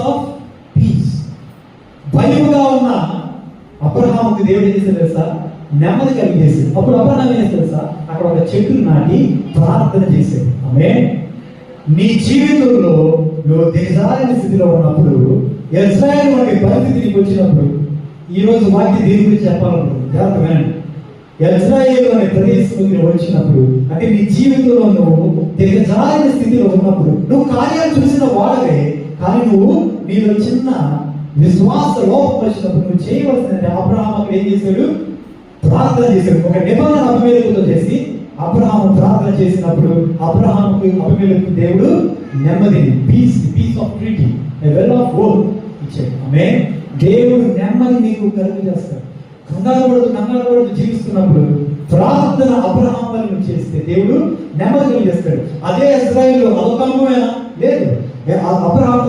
Of piece. భయముగా ఉన్న అబ్రహాముకి దేవుడు ఏం చేశాడు తెలుసా? నెమ్మది కలిగేసాడు. అప్పుడు అబ్రహాం ఏం చేస్తాడు తెలుసా? అక్కడ ఒక చెట్టు నాటి ప్రార్థన చేశాడు. ఆమేన్. నీ జీవితంలో నువ్వు దిగజారిన స్థితిలో ఉన్నప్పుడు, ఇశ్రాయేలు వంటి పరిస్థితి నీకు వచ్చినప్పుడు, ఈ రోజు వాక్యం దేని గురించి చెప్పాలనుకుంటుంది? జాగ్రత్త వినండి. ఇశ్రాయేలు అనే ప్రదేశంలోకి నువ్వు వచ్చినప్పుడు, అంటే నీ జీవితంలో నువ్వు దిగజారిన స్థితిలో ఉన్నప్పుడు, నువ్వు కార్యాలు చూసిన వాడవే, కానీ నువ్వు నీలో చిన్న విశ్వాస లోపం వచ్చినప్పుడు నువ్వు చేయవలసిందంటే, అబ్రహాం అక్కడ ఏం చేశాడు? ప్రార్థన చేశాడు. ఒక నిబంధన అభిమేలకుతో చేసి అబ్రహాము ప్రార్థన చేసినప్పుడు అబ్రహాముకు అభిమేలకుకు దేవుడు నెమ్మదిని, peace of treaty, well of work ఇచ్చాడు. ఆమేన్. దేవుడు నెమ్మది నీకు కలుగు చేస్తాడు. కంగారు పడుతూ జీవిస్తున్నప్పుడు ప్రార్థన అబ్రహాం వల్ల చేస్తే దేవుడు నెమ్మది కలిగేస్తాడు. అదే ఇశ్రాయేలు అదొక అనుభవమేనా? లేదు. అబ్రహాం